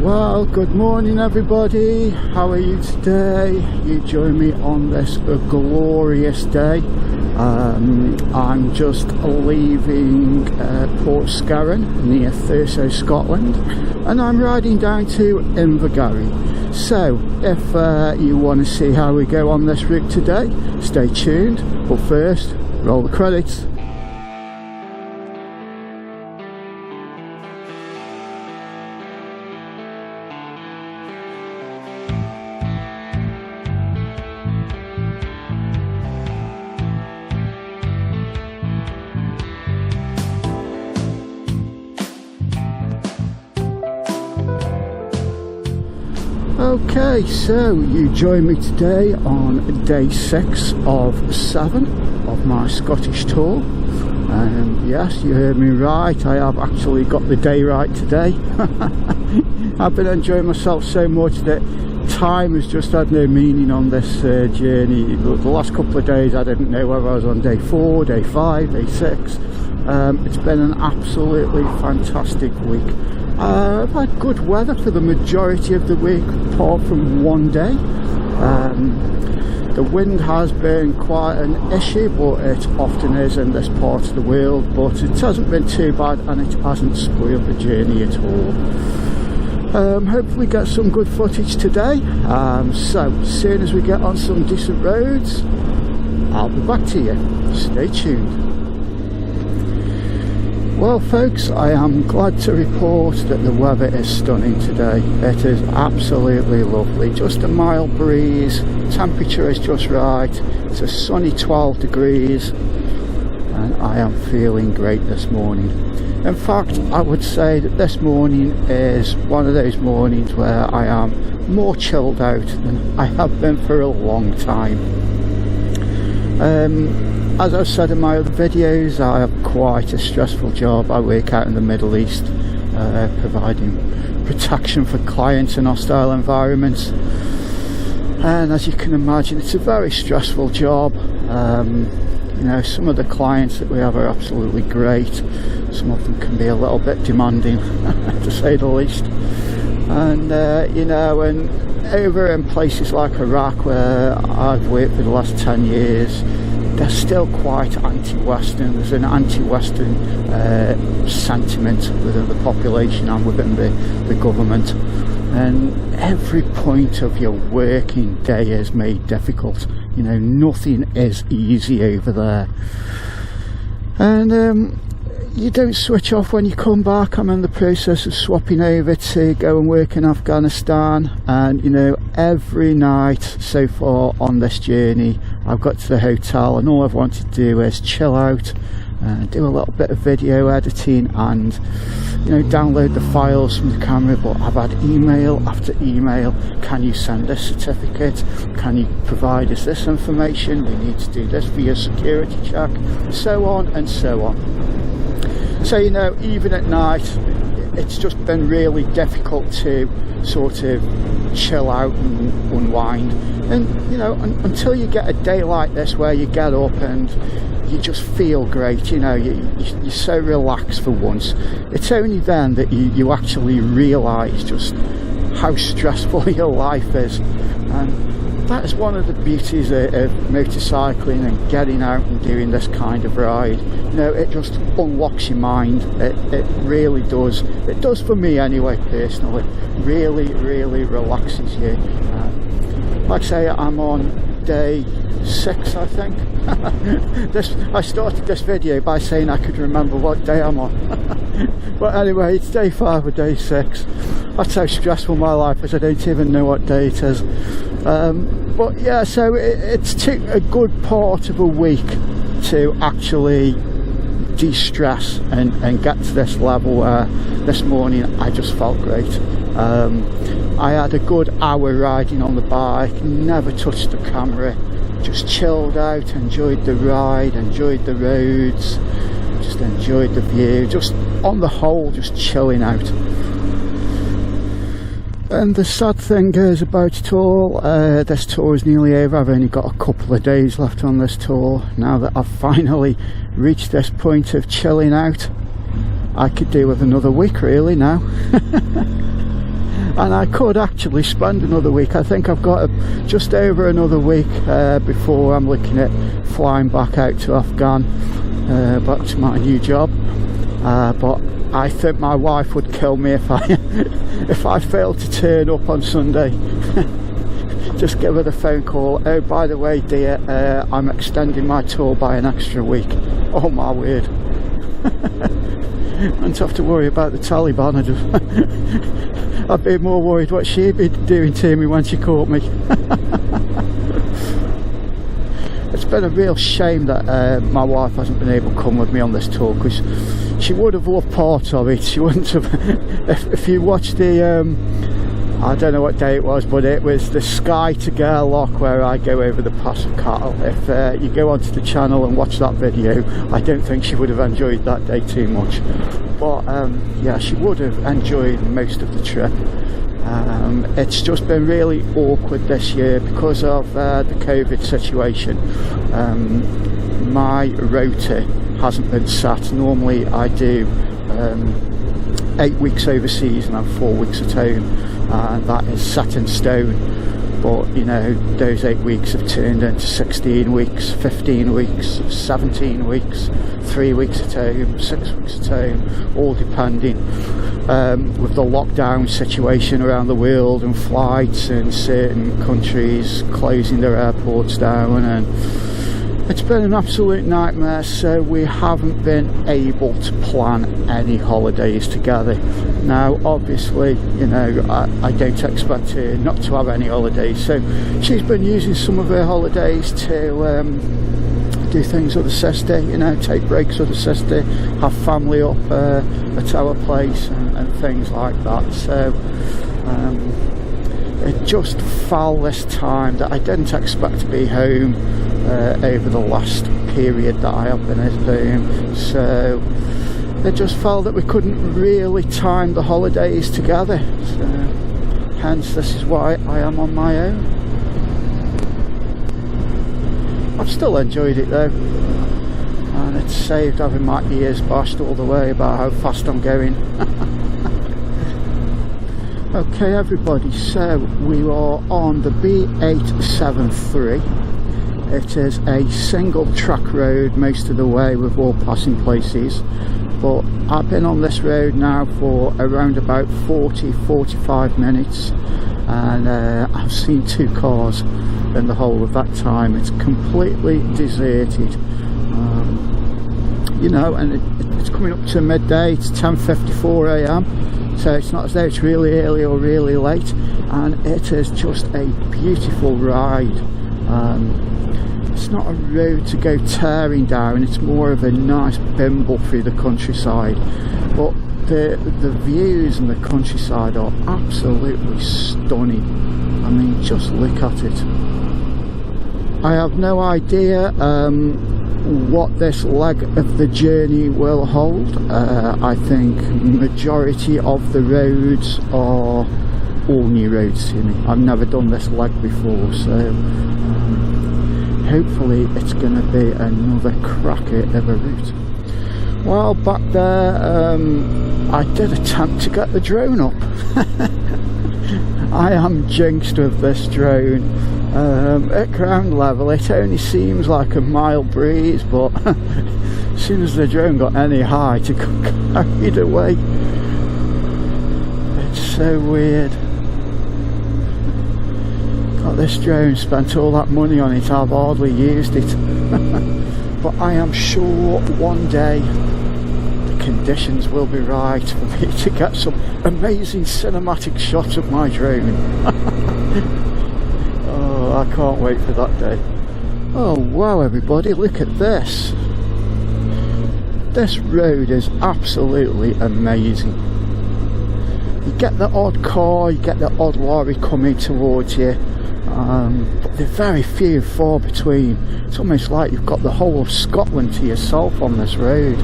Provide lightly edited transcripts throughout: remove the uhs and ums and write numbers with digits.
Well, good morning everybody. How are you today? You join me on this glorious day. I'm just leaving Port Scarron near Thurso, Scotland, and I'm riding down to Invergarry. So if you want to see how we go on this route today, stay tuned. But first, roll the credits. Okay, so you join me today on day 6 of 7 of my Scottish tour. Yes, you heard me right, I have actually got the day right today. I've been enjoying myself so much that time has just had no meaning on this journey. The last couple of days I didn't know whether I was on day 4, day 5, day 6. It's been an absolutely fantastic week. I've had good weather for the majority of the week, apart from one day. The wind has been quite an issue, but it often is in this part of the world, but it hasn't been too bad and it hasn't spoiled the journey at all. Hopefully get some good footage today. So as soon as we get on some decent roads, I'll be back to you. Stay tuned. Well folks, I am glad to report that the weather is stunning today. It is absolutely lovely, just a mild breeze, temperature is just right, it's a sunny 12 degrees and I am feeling great this morning. In fact, I would say that this morning is one of those mornings where I am more chilled out than I have been for a long time. As I've said in my other videos, I have quite a stressful job. I work out in the Middle East, providing protection for clients in hostile environments. And as you can imagine, it's a very stressful job. You know, some of the clients that we have are absolutely great. Some of them can be a little bit demanding, to say the least. And, you know, and over in places like Iraq, where I've worked for the last 10 years, they're still quite anti-Western. There's an anti-Western sentiment within the population and within the government, and every point of your working day is made difficult. You know, nothing is easy over there, and you don't switch off when you come back. I'm in the process of swapping over to go and work in Afghanistan, and you know, every night so far on this journey I've got to the hotel and all I've wanted to do is chill out and do a little bit of video editing and, you know, download the files from the camera. But I've had email after email: can you send this certificate, can you provide us this information, we need to do this for your security check, so on and so on. So, you know, even at night it's just been really difficult to sort of chill out and unwind. And you know, until you get a day like this where you get up and you just feel great, you know, you're so relaxed for once, it's only then that you actually realise just how stressful your life is. And that is one of the beauties of motorcycling and getting out and doing this kind of ride. You know, it just unlocks your mind. It really does. It does for me anyway, personally. Really relaxes you. Like I say, I'm on day 6, I think. I started this video by saying I could remember what day I'm on. But anyway, it's day 5 or day 6. That's how stressful my life is. I don't even know what day it is. But yeah, so it's took a good part of a week to actually de-stress and get to this level where this morning I just felt great. I had a good hour riding on the bike, never touched the camera, just chilled out, enjoyed the ride, enjoyed the roads, just enjoyed the view, just on the whole just chilling out. And the sad thing is about it all, this tour is nearly over. I've only got a couple of days left on this tour. Now that I've finally reached this point of chilling out, I could do with another week really now. And I could actually spend another week. I think I've got just over another week before I'm looking at flying back out to Afghan, back to my new job. But I think my wife would kill me if I if I failed to turn up on Sunday. Just give her the phone call. Oh, by the way, dear, I'm extending my tour by an extra week. Oh my word. I don't have to worry about the Taliban. I'd be more worried what she'd be doing to me when she caught me. It's been a real shame that my wife hasn't been able to come with me on this tour, because she would have loved part of it. She wouldn't have. If you watch the I don't know what day it was, but it was the Skye to Gairloch where I go over the Pass of Cattle. If you go onto the channel and watch that video, I don't think she would have enjoyed that day too much. But yeah, she would have enjoyed most of the trip. It's just been really awkward this year because of the COVID situation. My rota hasn't been sat. Normally I do 8 weeks overseas and I'm 4 weeks at home, and that is set in stone. But you know, those 8 weeks have turned into 16 weeks, 15 weeks, 17 weeks, 3 weeks at home, 6 weeks at home, all depending with the lockdown situation around the world and flights in certain countries closing their airports down, and it's been an absolute nightmare. So we haven't been able to plan any holidays together. Now obviously, you know, I don't expect her not to have any holidays, so she's been using some of her holidays to do things with the sister, you know, take breaks with the sister, have family up at our place and things like that. So it just fell this time that I didn't expect to be home over the last period that I have been at home. So it just felt that we couldn't really time the holidays together. So hence this is why I am on my own. I've still enjoyed it though, and it's saved having my ears bashed all the way about how fast I'm going. Okay everybody, so we are on the B873. It is a single track road most of the way with all passing places, but I've been on this road now for around about 40-45 minutes, and I've seen 2 cars in the whole of that time. It's completely deserted, you know, and it's coming up to midday. It's 10:54 AM, so it's not as though it's really early or really late, and it is just a beautiful ride. It's not a road to go tearing down, it's more of a nice bimble through the countryside, but the views in the countryside are absolutely stunning. I mean, just look at it. I have no idea what this leg of the journey will hold. I think majority of the roads are all new roads to me. I've never done this leg before, so hopefully it's going to be another cracker of a route. Well, back there I did attempt to get the drone up. I am jinxed with this drone. At ground level it only seems like a mild breeze, but as soon as the drone got any height it got carried away. It's so weird. Got this drone, spent all that money on it, I've hardly used it. But I am sure one day the conditions will be right for me to get some amazing cinematic shots of my drone. Oh, I can't wait for that day. Oh wow everybody, look at this. This road is absolutely amazing. You get the odd car, you get the odd lorry coming towards you, but they're very few and far between. It's almost like you've got the whole of Scotland to yourself on this road.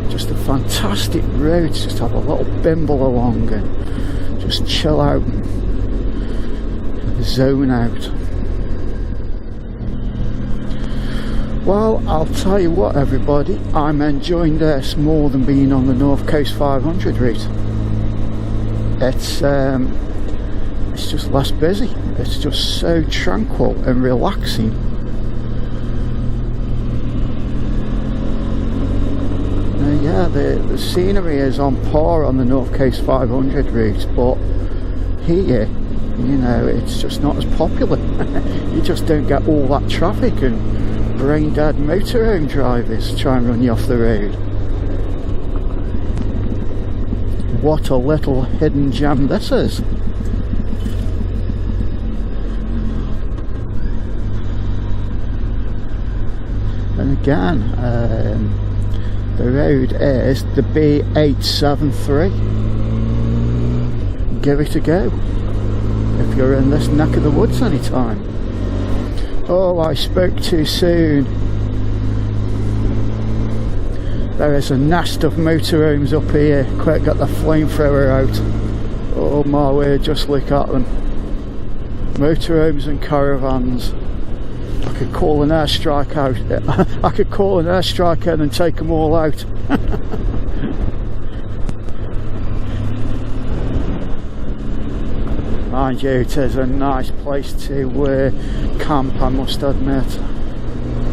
Just a fantastic road to just have a little bimble along and just chill out, zone out. Well, I'll tell you what everybody, I'm enjoying this more than being on the North Coast 500 route. it's just less busy. It's just so tranquil and relaxing. Yeah, the scenery is on par on the North Coast 500 route, but here, you know, it's just not as popular. You just don't get all that traffic and brain dead motorhome drivers try and run you off the road. What a little hidden gem this is. And again, the road is the B873. Give it a go if you're in this neck of the woods anytime. Oh, I spoke too soon. There is a nest of motorhomes up here. Quick, get the flamethrower out. Oh my word, just look at them. Motorhomes and caravans. I could call an airstrike out. I could call an airstrike in and take them all out. Mind you, it is a nice place to camp, I must admit.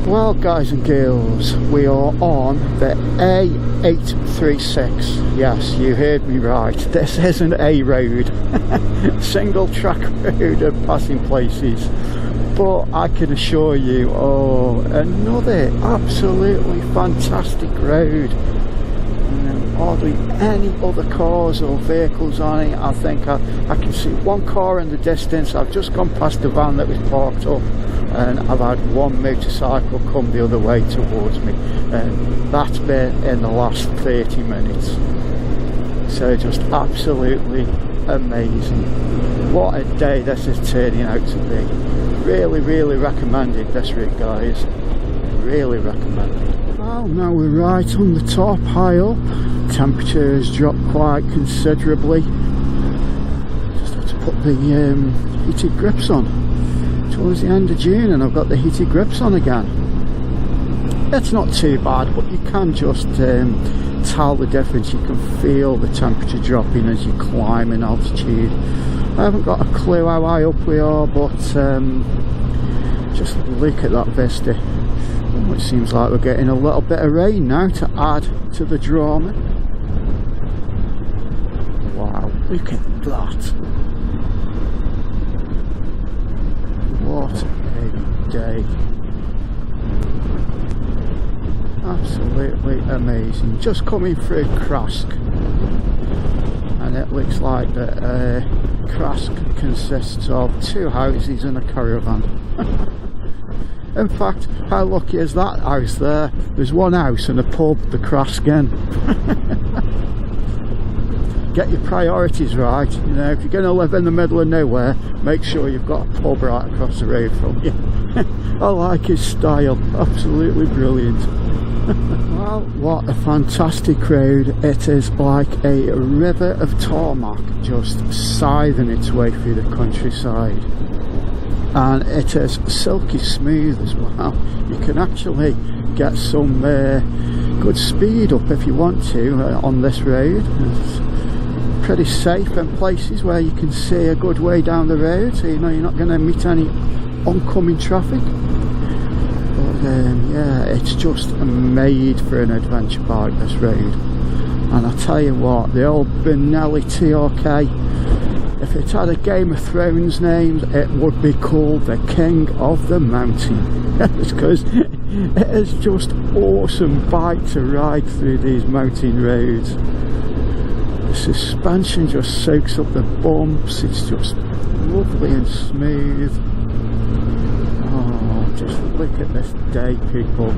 Well, guys and girls, we are on the A836. Yes, you heard me right. This isn't a road. Single track road of passing places. But I can assure you, oh, another absolutely fantastic road. Hardly any other cars or vehicles on it. I think I can see one car in the distance. I've just gone past the van that was parked up, and I've had one motorcycle come the other way towards me, and that's been in the last 30 minutes. So just absolutely amazing. What a day this is turning out to be. Really recommended this route, guys. Really recommended. Well, now we're right on the top, high up. Temperature has dropped quite considerably. Just have to put the heated grips on. Towards the end of June, and I've got the heated grips on again. It's not too bad, but you can just tell the difference. You can feel the temperature dropping as you climb in altitude. I haven't got a clue how high up we are, but just look at that vista. Oh, it seems like we're getting a little bit of rain now to add to the drama. Wow, look at that. What a day. Absolutely amazing. Just coming through Crask, and it looks like that Crask consists of 2 houses and a caravan. In fact, how lucky is that house there? There's one house and a pub, the Crask Inn. Get your priorities right. You know, if you're going to live in the middle of nowhere, make sure you've got a pub right across the road from you. I like his style. Absolutely brilliant. Well, what a fantastic road. It is like a river of tarmac just scything its way through the countryside. And it is silky smooth as well. You can actually get some good speed up if you want to on this road. It's pretty safe in places where you can see a good way down the road, so you know you're not going to meet any oncoming traffic. But yeah, it's just made for an adventure bike, this road. And I tell you what, the old Benelli TRK, if it had a Game of Thrones name, it would be called the King of the Mountain. Because it is just awesome bike to ride through these mountain roads. The suspension just soaks up the bumps. It's just lovely and smooth. Oh, just look at this day, people.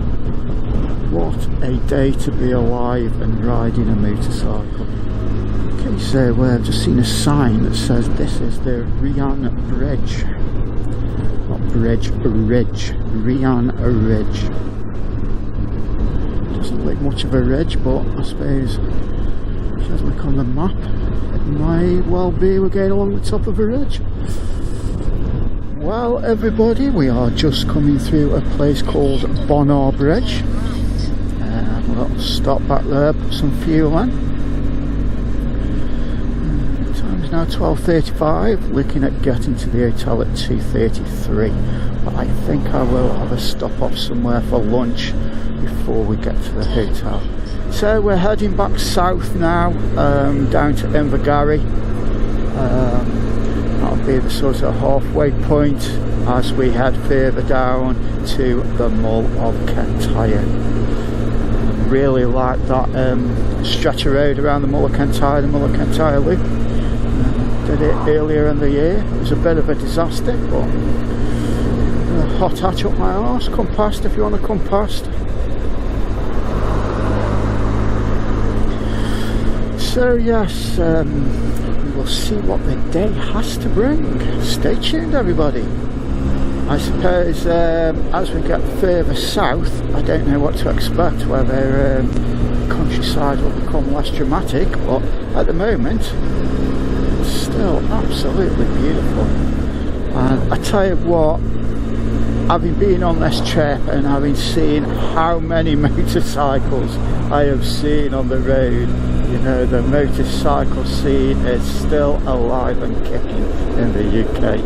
What a day to be alive and riding a motorcycle. Okay, so I've just seen a sign that says this is the Rian Bridge. Not bridge, ridge. Rian Ridge. Doesn't look much of a ridge, but I suppose if you look on the map, it might well be we're going along the top of a ridge. Well, everybody, we are just coming through a place called Bonar Bridge. We'll stop back there, put some fuel in. Time's it's now 12:35, looking at getting to the hotel at 2:33, but I think I will have a stop off somewhere for lunch before we get to the hotel. So we're heading back south now, down to Invergarry. That'll be the sort of halfway point as we head further down to the Mull of Kintyre. Really like that stretch of road around the Mull of Kintyre, the Mull of Kintyre loop. Did it earlier in the year. It was a bit of a disaster, but a hot hatch up my arse. Come past if you want to come past. So yes, we'll see what the day has to bring. Stay tuned, everybody. I suppose as we get further south, I don't know what to expect, whether countryside will become less dramatic, but at the moment it's still absolutely beautiful. And I tell you what, having been on this trip and having seen how many motorcycles I have seen on the road, you know, the motorcycle scene is still alive and kicking in the UK.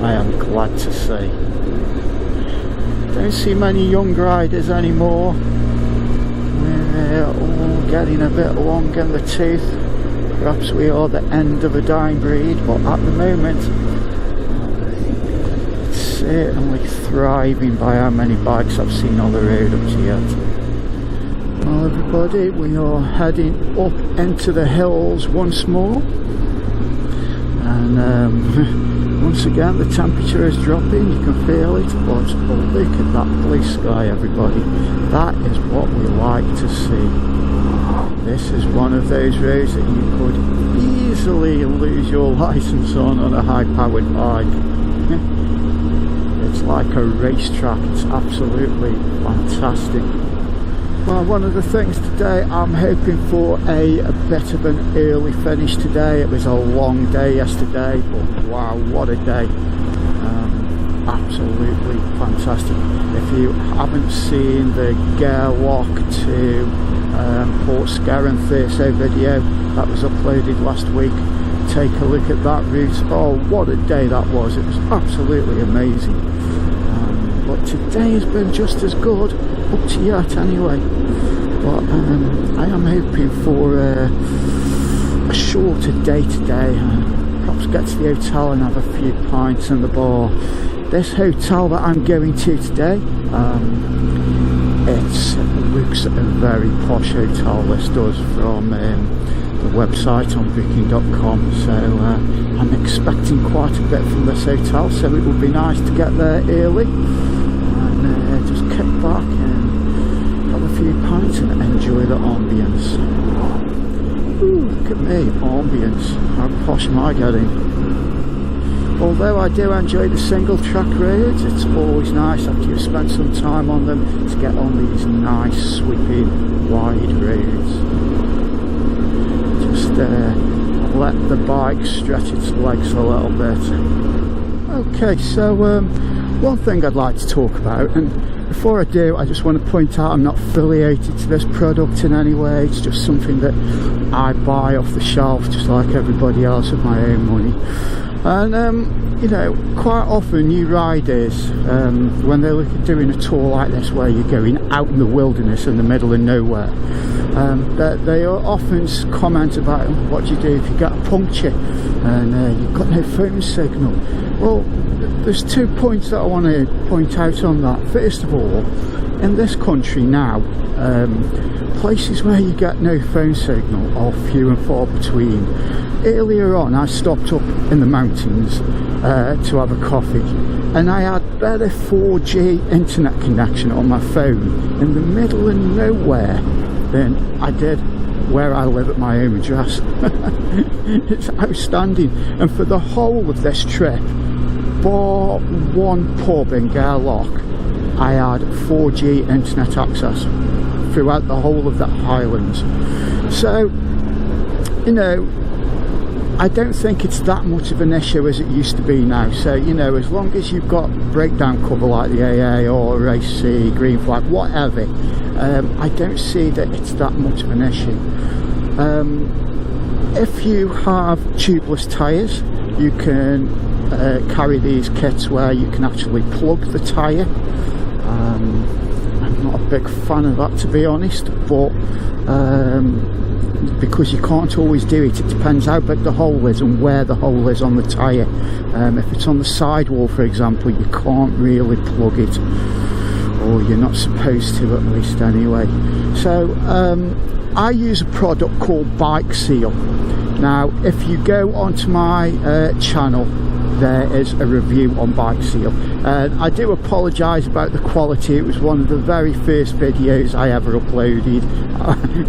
I am glad to see. Don't see many young riders anymore. We're all getting a bit long in the tooth. Perhaps we are the end of a dying breed, but at the moment it's certainly thriving by how many bikes I've seen on the road up to yet. Well, everybody, we are heading up into the hills once more, and once again the temperature is dropping, you can feel it, but look at that blue sky, everybody. That is what we like to see. This is one of those roads that you could easily lose your license on a high powered bike. It's like a racetrack, it's absolutely fantastic. Well, one of the things today, I'm hoping for a bit of an early finish today. It was a long day yesterday, but wow, what a day. Absolutely fantastic. If you haven't seen the Gairloch to Port Skerrin Thurso video that was uploaded last week, take a look at that route. Oh, what a day that was. It was absolutely amazing. But today has been just as good, up to yet anyway. But I am hoping for a shorter day today. Perhaps get to the hotel and have a few pints in the bar. This hotel that I'm going to today, it looks a very posh hotel. This does, from the website on booking.com. So I'm expecting quite a bit from this hotel, so it would be nice to get there early and just kick back and have a few pints and enjoy the ambience. Ooh, look at me, ambience. How posh am I getting? Although I do enjoy the single track roads, it's always nice after you've spent some time on them to get on these nice sweeping wide roads. Just let the bike stretch its legs a little bit. Okay, so one thing I'd like to talk about, and before I do, I just want to point out I'm not affiliated to this product in any way. It's just something that I buy off the shelf just like everybody else with my own money. And you know, quite often new riders, when they're doing a tour like this where you're going out in the wilderness in the middle of nowhere, they often comment about what you do if you get a puncture and you've got no phone signal. Well, there's 2 points that I want to point out on that. First of all, in this country now, places where you get no phone signal are few and far between. Earlier on, I stopped up in the mountains to have a coffee, and I had better 4G internet connection on my phone in the middle of nowhere than I did where I live at my home address. It's outstanding. And for the whole of this trip, bar one pub in Gairloch, I had 4G internet access throughout the whole of the Highlands. So, you know, I don't think it's that much of an issue as it used to be now. So, you know, as long as you've got breakdown cover like the AA or Race C, Green Flag, whatever, I don't see that it's that much of an issue. if you have tubeless tyres, you can carry these kits where you can actually plug the tyre. I'm not a big fan of that, to be honest, but because you can't always do it, it depends how big the hole is and where the hole is on the tyre. If it's on the sidewall, for example, you can't really plug it, or you're not supposed to, at least anyway. So I use a product called Bike Seal. Now if you go onto my channel, there is a review on Bike Seal, and I do apologise about the quality. It was one of the very first videos I ever uploaded.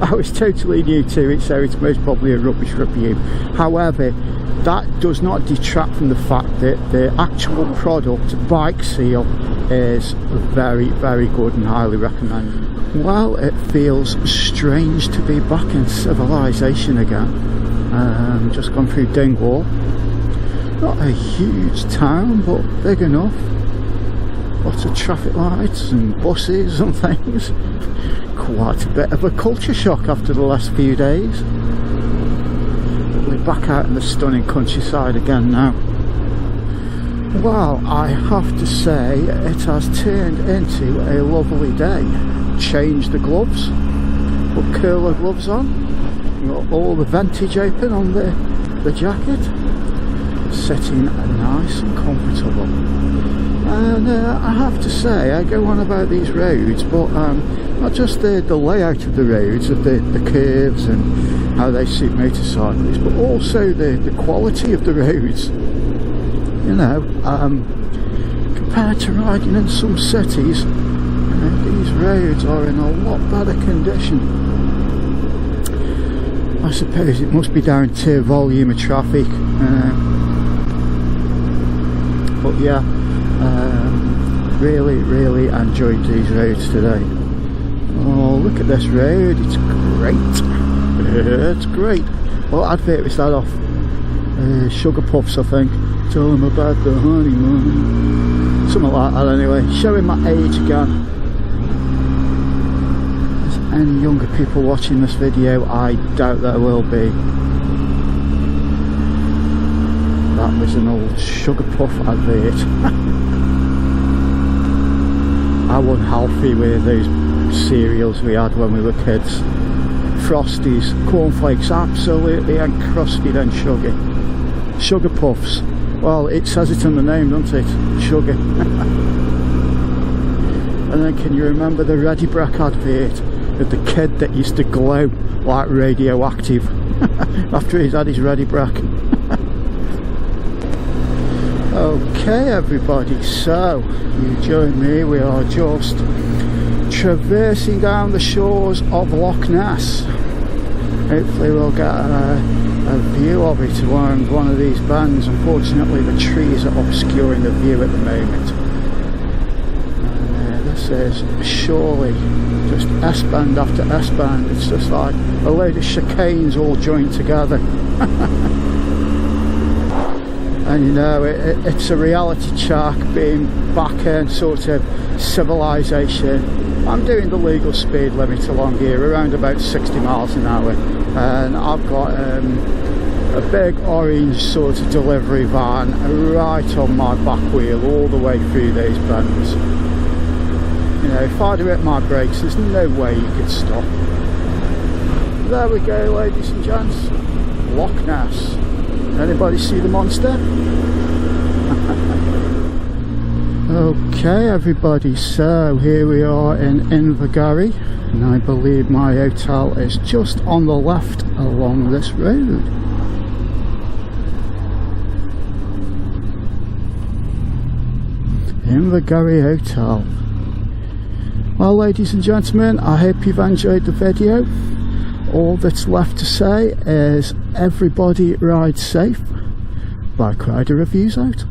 I was totally new to it, so it's most probably a rubbish review. However, that does not detract from the fact that the actual product, Bike Seal, is very, very good and highly recommended. Well, it feels strange to be back in civilization again. Just gone through Dingwall. Not a huge town, but big enough. Lots of traffic lights and buses and things. Quite a bit of a culture shock after the last few days. But we're back out in the stunning countryside again now. Well, I have to say it has turned into a lovely day. Changed the gloves, put cooler gloves on, got all the ventage open on the jacket. Sitting nice and comfortable, and I have to say, I go on about these roads, but not just the layout of the roads, of the curves and how they suit motorcyclists, but also the quality of the roads. You know, compared to riding in some cities, these roads are in a lot better condition. I suppose it must be down to volume of traffic. But yeah, really enjoyed these roads today. Oh, look at this road, it's great. It's great. What advert was that off? Sugar Puffs, I think. Tell them about the honeymoon. Something like that anyway. Showing my age again. Is there any younger people watching this video? I doubt there will be. That was an old Sugar Puff advert. I wasn't healthy with those cereals we had when we were kids. Frosties, cornflakes, absolutely encrusted in sugar. Sugar Puffs. Well, it says it in the name, doesn't it? Sugar. And then can you remember the Ready Brack advert with the kid that used to glow like radioactive after he's had his Ready Brack? Okay everybody, so you join me, we are just traversing down the shores of Loch Ness. Hopefully we'll get a view of it around one of these bends. Unfortunately the trees are obscuring the view at the moment. And this is surely just S-bend after S-bend. It's just like a load of chicanes all joined together. And you know, it's a reality check being back in sort of civilization. I'm doing the legal speed limit along here, around about 60 miles an hour, and I've got a big orange sort of delivery van right on my back wheel all the way through those bends. You know, if I'd have hit my brakes, there's no way you could stop. There we go, ladies and gents, Loch Ness. Anybody see the monster? Okay everybody, so here we are in Invergarry, and I believe my hotel is just on the left along this road. Invergarry Hotel. Well ladies and gentlemen, I hope you've enjoyed the video. All that's left to say is everybody ride safe. Bike Rider Reviews out.